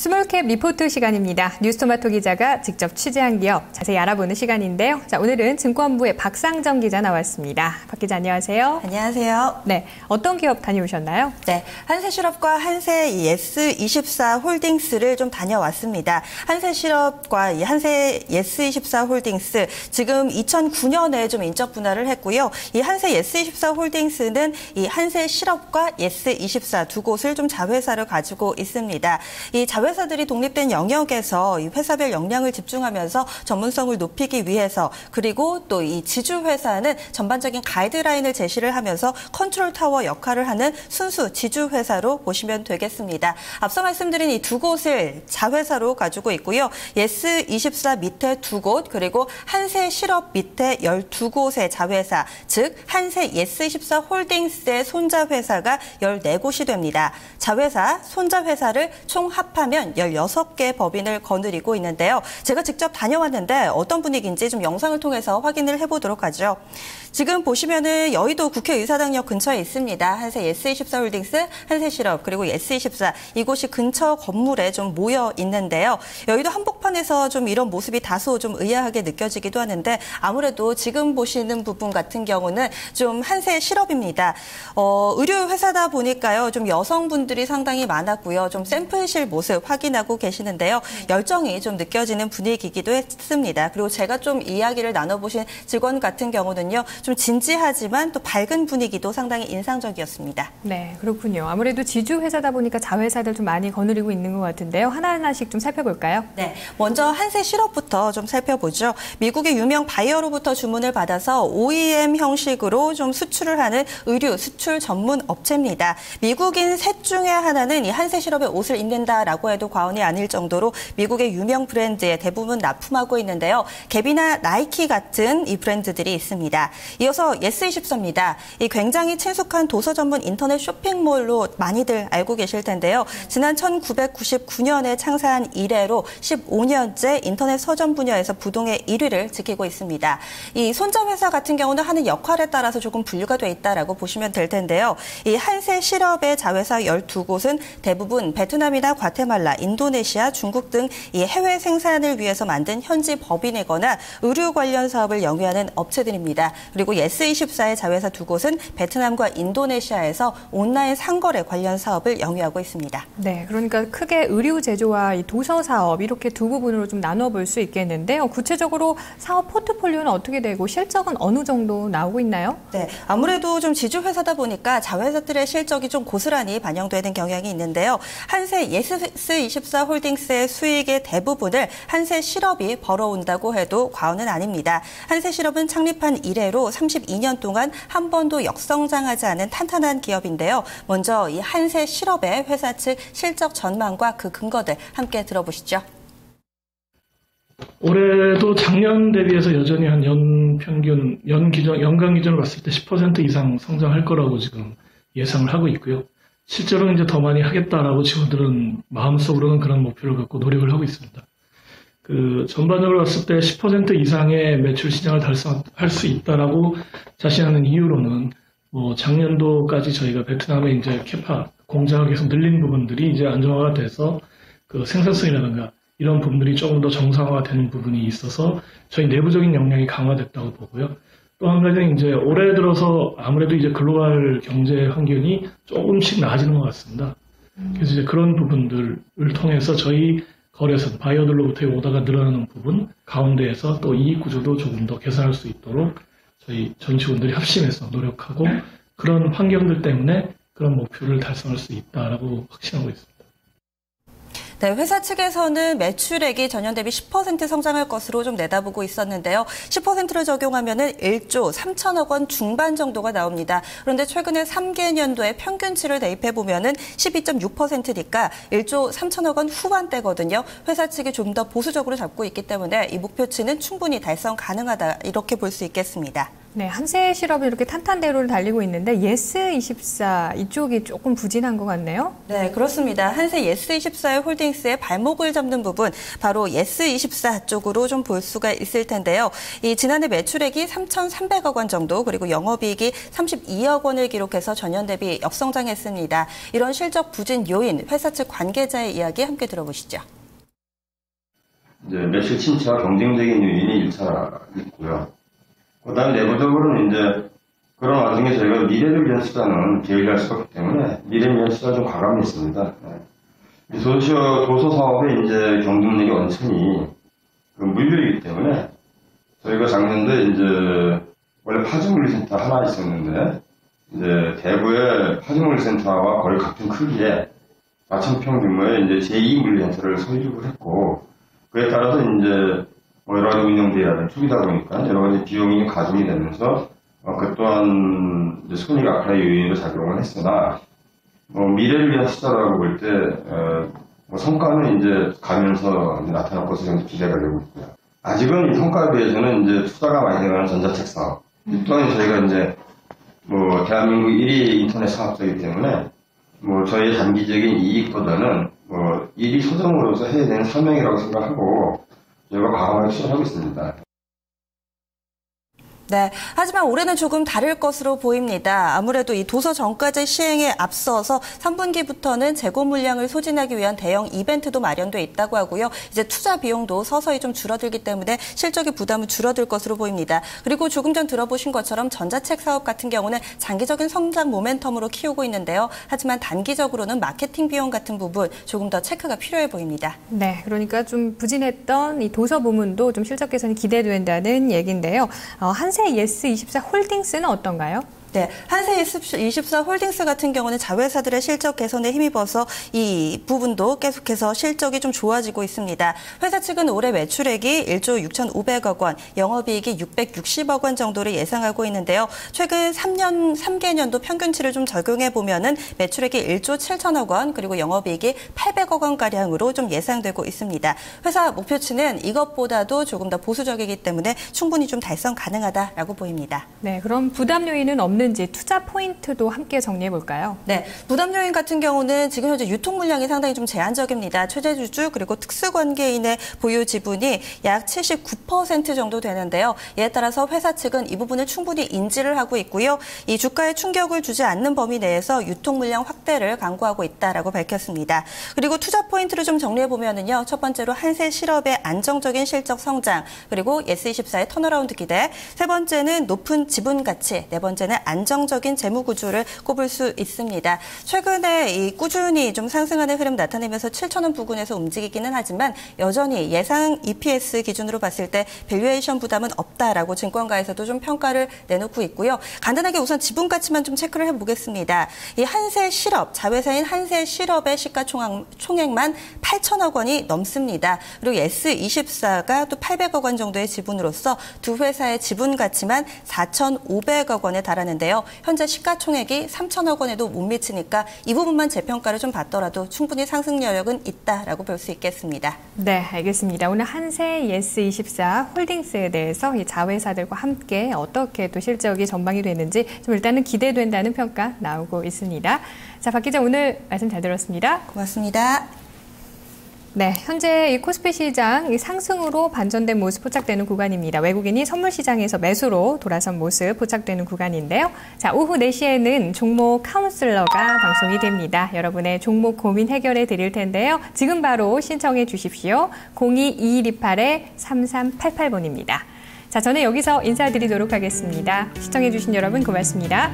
스몰캡 리포트 시간입니다. 뉴스토마토 기자가 직접 취재한 기업 자세히 알아보는 시간인데요. 자, 오늘은 증권부의 박상정 기자 나왔습니다. 박 기자 안녕하세요. 안녕하세요. 네, 어떤 기업 다녀오셨나요? 네, 한세실업과 한세 예스24 홀딩스를 좀 다녀왔습니다. 한세실업과 이 한세 예스24 홀딩스 지금 2009년에 좀 인적 분할을 했고요. 이 한세 예스24 홀딩스는 이 한세실업과 예스24 두 곳을 좀 자회사를 가지고 있습니다. 이 자회사들이 독립된 영역에서 이 회사별 역량을 집중하면서 전문성을 높이기 위해서, 그리고 또 이 지주회사는 전반적인 가이드라인을 제시를 하면서 컨트롤 타워 역할을 하는 순수 지주회사로 보시면 되겠습니다. 앞서 말씀드린 이 두 곳을 자회사로 가지고 있고요. 예스24 밑에 두 곳, 그리고 한세실업 밑에 12곳의 자회사, 즉 한세 예스24 홀딩스의 손자회사가 14곳이 됩니다. 자회사, 손자회사를 총 합하면 16개 법인을 거느리고 있는데요. 제가 직접 다녀왔는데 어떤 분위기인지 좀 영상을 통해서 확인을 해보도록 하죠. 지금 보시면은 여의도 국회의사당역 근처에 있습니다. 한세 예스24 홀딩스, 한세실업, 그리고 예스24 이곳이 근처 건물에 좀 모여 있는데요. 여의도 한복판에서 좀 이런 모습이 다소 좀 의아하게 느껴지기도 하는데, 아무래도 지금 보시는 부분 같은 경우는 좀 한세실업입니다. 의류 회사다 보니까요. 좀 여성분들이 상당히 많았고요. 좀 샘플실 모습 확인하고 계시는데요. 열정이 좀 느껴지는 분위기이기도 했습니다. 그리고 제가 좀 이야기를 나눠보신 직원 같은 경우는요. 좀 진지하지만 또 밝은 분위기도 상당히 인상적이었습니다. 네, 그렇군요. 아무래도 지주 회사다 보니까 자회사들 좀 많이 거느리고 있는 것 같은데요. 하나하나씩 좀 살펴볼까요? 네, 먼저 한세실업부터 좀 살펴보죠. 미국의 유명 바이어로부터 주문을 받아서 OEM 형식으로 좀 수출을 하는 의류 수출 전문 업체입니다. 미국인 셋 중에 하나는 이 한세실업의 옷을 입는다라고 해도 과언이 아닐 정도로 미국의 유명 브랜드에 대부분 납품하고 있는데요. 갭이나 나이키 같은 이 브랜드들이 있습니다. 이어서 예스24입니다. 이 굉장히 친숙한 도서 전문 인터넷 쇼핑몰로 많이들 알고 계실 텐데요. 지난 1999년에 창사한 이래로 15년째 인터넷 서점 분야에서 부동의 1위를 지키고 있습니다. 이 손자회사 같은 경우는 하는 역할에 따라서 조금 분류가 돼 있다라고 보시면 될 텐데요. 이 한세실업의 자회사 12곳은 대부분 베트남이나 과테말라, 인도네시아, 중국 등 이 해외 생산을 위해서 만든 현지 법인이거나 의류 관련 사업을 영위하는 업체들입니다. 그리고 예스24의 자회사 두 곳은 베트남과 인도네시아에서 온라인 상거래 관련 사업을 영위하고 있습니다. 네, 그러니까 크게 의류 제조와 이 도서 사업 이렇게 두 부분으로 좀 나눠볼 수 있겠는데요. 구체적으로 사업 포트폴리오는 어떻게 되고 실적은 어느 정도 나오고 있나요? 네, 아무래도 좀 지주회사다 보니까 자회사들의 실적이 좀 고스란히 반영되는 경향이 있는데요. 한세 예스24 홀딩스의 수익의 대부분을 한세실업이 벌어온다고 해도 과언은 아닙니다. 한세실업은 창립한 이래로 32년 동안 한 번도 역성장하지 않은 탄탄한 기업인데요. 먼저 이 한세실업의 회사 측 실적 전망과 그 근거들 함께 들어보시죠. 올해도 작년 대비해서 여전히 한 연간 기준으로 봤을 때 10% 이상 성장할 거라고 지금 예상을 하고 있고요. 실제로는 이제 더 많이 하겠다라고 직원들은 마음속으로는 그런 목표를 갖고 노력을 하고 있습니다. 전반적으로 봤을 때 10% 이상의 매출 시장을 달성할 수 있다라고 자신하는 이유로는, 작년도까지 저희가 베트남에 이제 캐파 공장을 계속 늘린 부분들이 이제 안정화가 돼서 그 생산성이라든가 이런 부분들이 조금 더 정상화되는 부분이 있어서 저희 내부적인 역량이 강화됐다고 보고요. 또 한 가지는 이제 올해 들어서 아무래도 이제 글로벌 경제 환경이 조금씩 나아지는 것 같습니다. 그래서 이제 그런 부분들을 통해서 저희 거래선, 바이어들로부터의 오더가 늘어나는 부분 가운데에서 또 이익 구조도 조금 더 개선할 수 있도록 저희 전 직원들이 합심해서 노력하고, 그런 환경들 때문에 그런 목표를 달성할 수 있다라고 확신하고 있습니다. 네, 회사 측에서는 매출액이 전년 대비 10% 성장할 것으로 좀 내다보고 있었는데요. 10%를 적용하면은 1조 3천억 원 중반 정도가 나옵니다. 그런데 최근에 3개년도에 평균치를 대입해 보면은 12.6%니까 1조 3천억 원 후반대거든요. 회사 측이 좀 더 보수적으로 잡고 있기 때문에 이 목표치는 충분히 달성 가능하다, 이렇게 볼 수 있겠습니다. 네, 한세실업이 이렇게 탄탄대로를 달리고 있는데 예스24 이쪽이 조금 부진한 것 같네요. 네, 그렇습니다. 한세 예스24 홀딩스의 발목을 잡는 부분, 바로 예스24 쪽으로 좀 볼 수가 있을 텐데요. 이 지난해 매출액이 3,300억 원 정도, 그리고 영업이익이 32억 원을 기록해서 전년 대비 역성장했습니다. 이런 실적 부진 요인, 회사 측 관계자의 이야기 함께 들어보시죠. 이제 매출 침체와 경쟁적인 요인이 1차 있고요. 그다음에 내부적으로는 이제 그런 와중에 저희가 미래를 위한 수단은 계획할 수가 없기 때문에 미래를 위한 수단이 좀 과감히 있습니다. 도서 사업의 이제 경쟁력이 원천이 그 물류이기 때문에 저희가 작년도에 이제 원래 파주물류센터 하나 있었는데 이제 대구의 파주물류센터와 거의 같은 크기의 4,000평 규모의 이제 제2물류센터를 설립을 했고 그에 따라서 이제 여러 가지 운영비라든지 투기다 보니까 여러 가지 비용이 가중이 되면서 그 또한 이제 손익 악화의 요인으로 작용을 했으나 미래를 위한 투자라고 볼 때 성과는 이제 가면서 이제 나타날 것으로 기대가 되고 있고요. 아직은 이 성과에 비해서는 이제 투자가 많이 들어가는 전자책 사업 또한 저희가 이제 대한민국 1위 인터넷 사업자이기 때문에 저희의 단기적인 이익보다는 일이 소정으로서 해야 되는 사명이라고 생각하고 저희가 과감하게 시작하고 있습니다. 네, 하지만 올해는 조금 다를 것으로 보입니다. 아무래도 이 도서 정가제 시행에 앞서서 3분기부터는 재고 물량을 소진하기 위한 대형 이벤트도 마련돼 있다고 하고요. 이제 투자 비용도 서서히 좀 줄어들기 때문에 실적의 부담은 줄어들 것으로 보입니다. 그리고 조금 전 들어보신 것처럼 전자책 사업 같은 경우는 장기적인 성장 모멘텀으로 키우고 있는데요. 하지만 단기적으로는 마케팅 비용 같은 부분 조금 더 체크가 필요해 보입니다. 네, 그러니까 좀 부진했던 이 도서 부문도 좀 실적 개선이 기대된다는 얘기인데요. 한세 예스24 홀딩스는 어떤가요? 네, 한세 예스24 홀딩스 같은 경우는 자회사들의 실적 개선에 힘입어서 이 부분도 계속해서 실적이 좀 좋아지고 있습니다. 회사 측은 올해 매출액이 1조 6,500억 원, 영업이익이 660억 원 정도를 예상하고 있는데요. 최근 3개년도 평균치를 좀 적용해 보면은 매출액이 1조 7천억 원, 그리고 영업이익이 800억 원가량으로 좀 예상되고 있습니다. 회사 목표치는 이것보다도 조금 더 보수적이기 때문에 충분히 좀 달성 가능하다라고 보입니다. 네, 그럼 부담 요인은 없는지 투자 포인트도 함께 정리해 볼까요? 네, 부담 요인 같은 경우는 지금 현재 유통 물량이 상당히 좀 제한적입니다. 최대주주 그리고 특수관계인의 보유 지분이 약 79% 정도 되는데요. 이에 따라서 회사 측은 이 부분을 충분히 인지를 하고 있고요. 이 주가에 충격을 주지 않는 범위 내에서 유통 물량 확대를 강구하고 있다라고 밝혔습니다. 그리고 투자 포인트를 좀 정리해 보면은요. 첫 번째로 한세실업의 안정적인 실적 성장, 그리고 예스24의 턴어라운드 기대, 세 번째는 높은 지분 가치, 네 번째는 안정적인 재무 구조를 꼽을 수 있습니다. 최근에 이 꾸준히 좀 상승하는 흐름 나타내면서 7,000원 부근에서 움직이기는 하지만 여전히 예상 EPS 기준으로 봤을 때 밸류에이션 부담은 없다라고 증권가에서도 좀 평가를 내놓고 있고요. 간단하게 우선 지분 가치만 좀 체크를 해보겠습니다. 이 한세실업, 자회사인 한세실업의 시가총액만 8천억 원이 넘습니다. 그리고 예스24가 또 800억 원 정도의 지분으로서 두 회사의 지분 가치만 4,500억 원에 달하는데요. 현재 시가총액이 3천억 원에도 못 미치니까 이 부분만 재평가를 좀 받더라도 충분히 상승 여력은 있다라고 볼 수 있겠습니다. 네, 알겠습니다. 오늘 한세 예스24 홀딩스에 대해서 이 자회사들과 함께 어떻게 또 실적이 전망이 되는지 좀 일단은 기대된다는 평가 나오고 있습니다. 자, 박 기자 오늘 말씀 잘 들었습니다. 고맙습니다. 네, 현재 이 코스피 시장 상승으로 반전된 모습 포착되는 구간입니다. 외국인이 선물 시장에서 매수로 돌아선 모습 포착되는 구간인데요. 자, 오후 4시에는 종목 카운슬러가 방송이 됩니다. 여러분의 종목 고민 해결해 드릴 텐데요. 지금 바로 신청해 주십시오. 02-2128-3388번입니다. 자, 저는 여기서 인사드리도록 하겠습니다. 시청해 주신 여러분 고맙습니다.